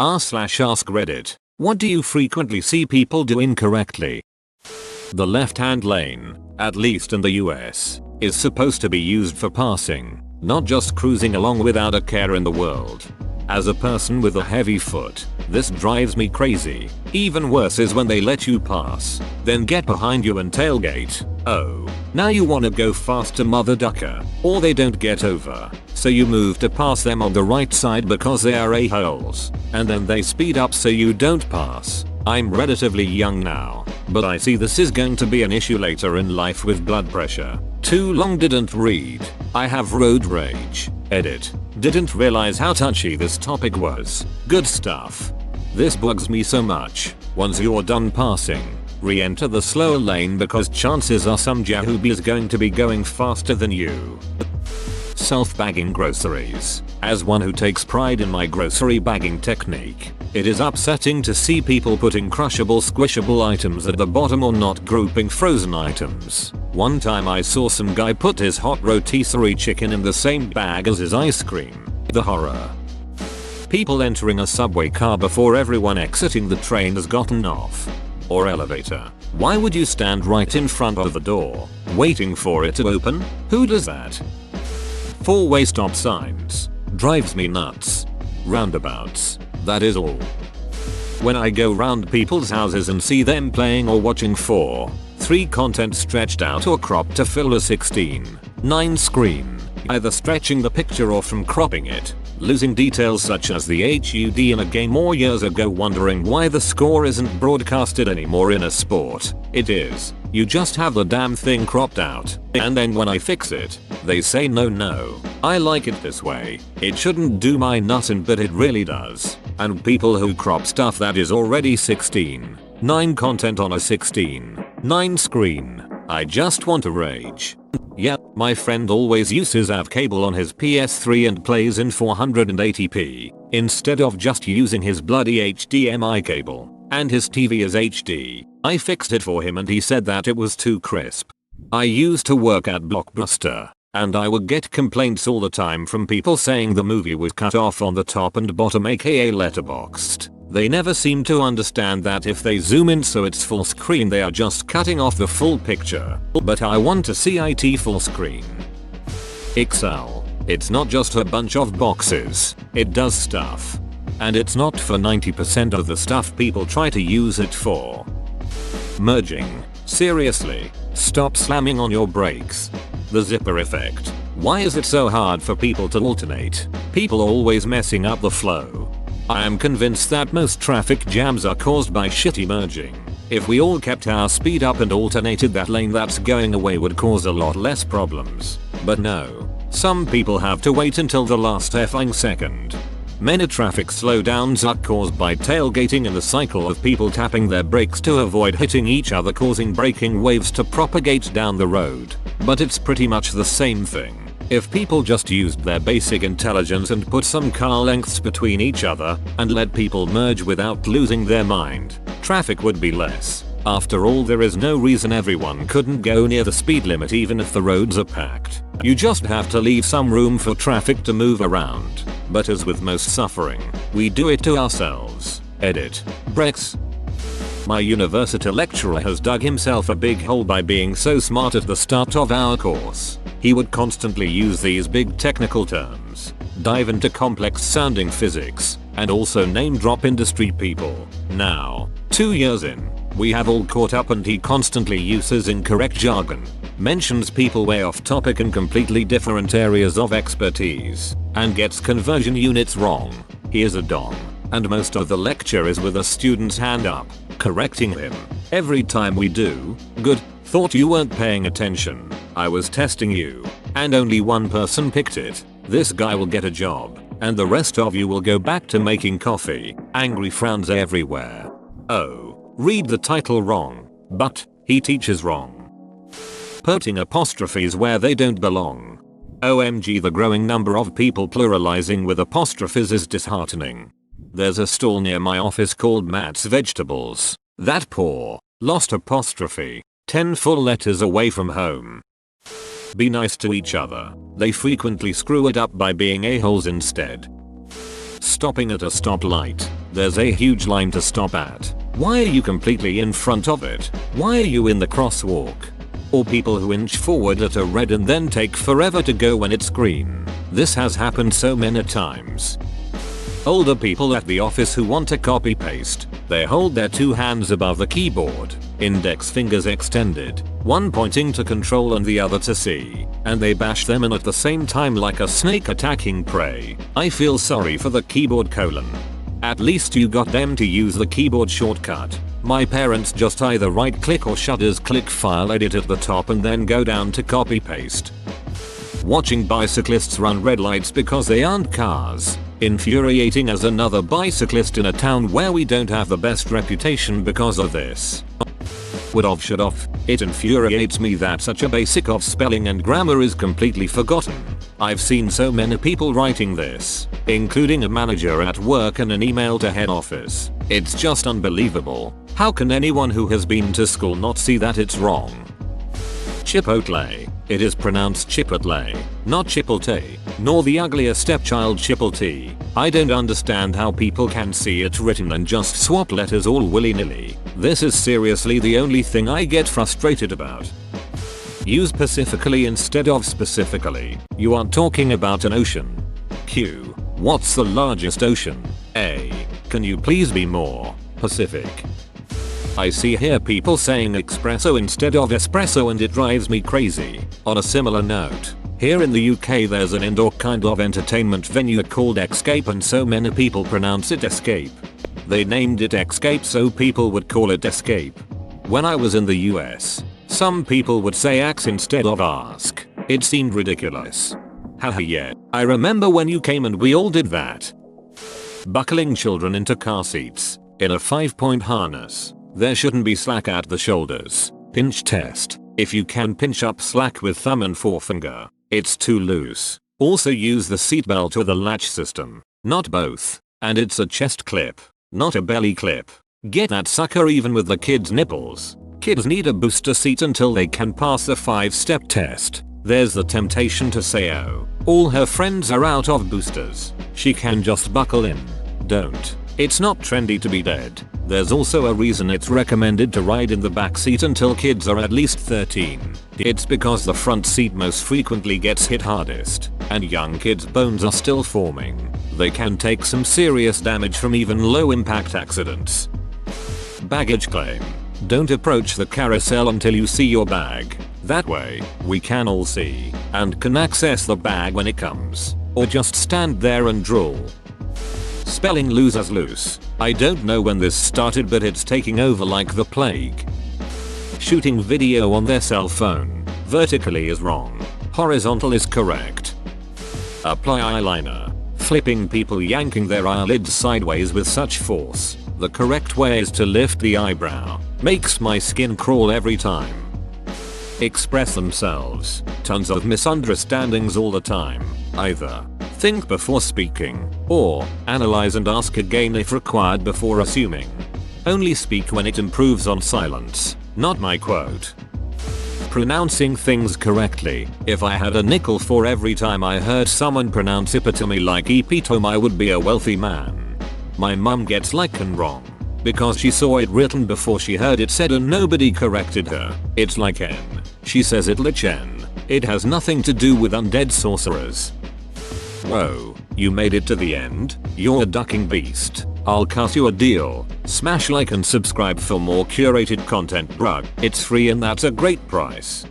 r/ask Reddit. What do you frequently see people do incorrectly? The left-hand lane, at least in the US, is supposed to be used for passing, not just cruising along without a care in the world. As a person with a heavy foot, this drives me crazy. Even worse is when they let you pass, then get behind you and tailgate. Oh, now you wanna go faster, mother ducker. Or they don't get over, so you move to pass them on the right side because they are a-holes, and then they speed up so you don't pass. I'm relatively young now, but I see this is going to be an issue later in life with blood pressure. Too long didn't read. I have road rage. Edit. Didn't realize how touchy this topic was. Good stuff. This bugs me so much. Once you're done passing, re-enter the slower lane because chances are some Yahoobi is going to be going faster than you. Self-bagging groceries. As one who takes pride in my grocery bagging technique, it is upsetting to see people putting crushable squishable items at the bottom or not grouping frozen items. One time I saw some guy put his hot rotisserie chicken in the same bag as his ice cream. The horror. People entering a subway car before everyone exiting the train has gotten off. Or elevator. Why would you stand right in front of the door, waiting for it to open? Who does that? Four-way stop signs. Drives me nuts. Roundabouts. That is all. When I go round people's houses and see them playing or watching 4:3 content stretched out or cropped to fill a 16:9 screen, either stretching the picture or from cropping it, losing details such as the HUD in a game or years ago wondering why the score isn't broadcasted anymore in a sport. It is. You just have the damn thing cropped out, and then when I fix it, they say no, I like it this way. It shouldn't do my nut in but it really does. And people who crop stuff that is already 16:9 content on a 16:9 screen, I just want to rage. Yeah, my friend always uses AV cable on his PS3 and plays in 480p, instead of just using his bloody HDMI cable. And his TV is HD. I fixed it for him and he said that it was too crisp. I used to work at Blockbuster, and I would get complaints all the time from people saying the movie was cut off on the top and bottom, aka letterboxed. They never seem to understand that if they zoom in so it's full screen they are just cutting off the full picture. But I want to see it full screen. Excel. It's not just a bunch of boxes, it does stuff. And it's not for 90% of the stuff people try to use it for. Merging. Seriously, stop slamming on your brakes. The zipper effect. Why is it so hard for people to alternate? People always messing up the flow. I am convinced that most traffic jams are caused by shitty merging. If we all kept our speed up and alternated, that lane that's going away would cause a lot less problems. But no. Some people have to wait until the last effing second. Many traffic slowdowns are caused by tailgating and the cycle of people tapping their brakes to avoid hitting each other, causing braking waves to propagate down the road. But it's pretty much the same thing. If people just used their basic intelligence and put some car lengths between each other and let people merge without losing their mind, traffic would be less. After all, there is no reason everyone couldn't go near the speed limit even if the roads are packed. You just have to leave some room for traffic to move around. But as with most suffering, we do it to ourselves. Edit. Brex. My university lecturer has dug himself a big hole by being so smart at the start of our course. He would constantly use these big technical terms, dive into complex sounding physics, and also name drop industry people. Now, 2 years in, we have all caught up and he constantly uses incorrect jargon, mentions people way off topic in completely different areas of expertise, and gets conversion units wrong. He is a dom, and most of the lecture is with a student's hand up, correcting him. Every time we do, good, thought you weren't paying attention. I was testing you, and only one person picked it. This guy will get a job, and the rest of you will go back to making coffee. Angry frowns everywhere. Oh, read the title wrong, but he teaches wrong. Putting apostrophes where they don't belong. OMG, the growing number of people pluralizing with apostrophes is disheartening. There's a stall near my office called Matt's Vegetables. That poor, lost apostrophe, 10 full letters away from home. Be nice to each other. They frequently screw it up by being a-holes instead. Stopping at a stoplight. There's a huge line to stop at. Why are you completely in front of it? Why are you in the crosswalk? Or people who inch forward at a red and then take forever to go when it's green. This has happened so many times. Older people at the office who want to copy paste. They hold their two hands above the keyboard, index fingers extended, one pointing to control and the other to C, and they bash them in at the same time like a snake attacking prey. I feel sorry for the keyboard colon. At least you got them to use the keyboard shortcut. My parents just either right click or shutters click file edit at the top and then go down to copy paste. Watching bicyclists run red lights because they aren't cars. Infuriating as another bicyclist in a town where we don't have the best reputation because of this. Would've should've. It infuriates me that such a basic of spelling and grammar is completely forgotten. I've seen so many people writing this, including a manager at work and an email to head office. It's just unbelievable. How can anyone who has been to school not see that it's wrong? Chipotle. It is pronounced Chipotle, not Chipotle, nor the uglier stepchild Chipotle. I don't understand how people can see it written and just swap letters all willy-nilly. This is seriously the only thing I get frustrated about. Use pacifically instead of specifically. You are talking about an ocean. Q. What's the largest ocean? A. Can you please be more Pacific? I see here people saying espresso instead of espresso and it drives me crazy. On a similar note, here in the UK there's an indoor kind of entertainment venue called Escape and so many people pronounce it escape. They named it Escape so people would call it escape. When I was in the US, some people would say axe instead of ask. It seemed ridiculous. Haha yeah, I remember when you came and we all did that. Buckling children into car seats in a 5-point harness. There shouldn't be slack at the shoulders. Pinch test. If you can pinch up slack with thumb and forefinger, it's too loose. Also use the seatbelt with a latch system, not both. And it's a chest clip, not a belly clip. Get that sucker even with the kids' nipples. Kids need a booster seat until they can pass the 5-step test. There's the temptation to say oh, all her friends are out of boosters. She can just buckle in. Don't. It's not trendy to be dead. There's also a reason it's recommended to ride in the back seat until kids are at least 13. It's because the front seat most frequently gets hit hardest, and young kids' bones are still forming. They can take some serious damage from even low impact accidents. Baggage claim. Don't approach the carousel until you see your bag. That way, we can all see, and can access the bag when it comes. Or just stand there and drool. Spelling losers loose. I don't know when this started but it's taking over like the plague. Shooting video on their cell phone. Vertically is wrong. Horizontal is correct. Apply eyeliner. Flipping people yanking their eyelids sideways with such force. The correct way is to lift the eyebrow. Makes my skin crawl every time. Express themselves. Tons of misunderstandings all the time. Either think before speaking, or analyze and ask again if required before assuming. Only speak when it improves on silence. Not my quote. Pronouncing things correctly. If I had a nickel for every time I heard someone pronounce epitome like epitome I would be a wealthy man. My mum gets lichen wrong because she saw it written before she heard it said and nobody corrected her. It's like N. She says it lichen. It has nothing to do with undead sorcerers. Whoa, you made it to the end? You're a ducking beast. I'll cut you a deal. Smash like and subscribe for more curated content bruh. It's free and that's a great price.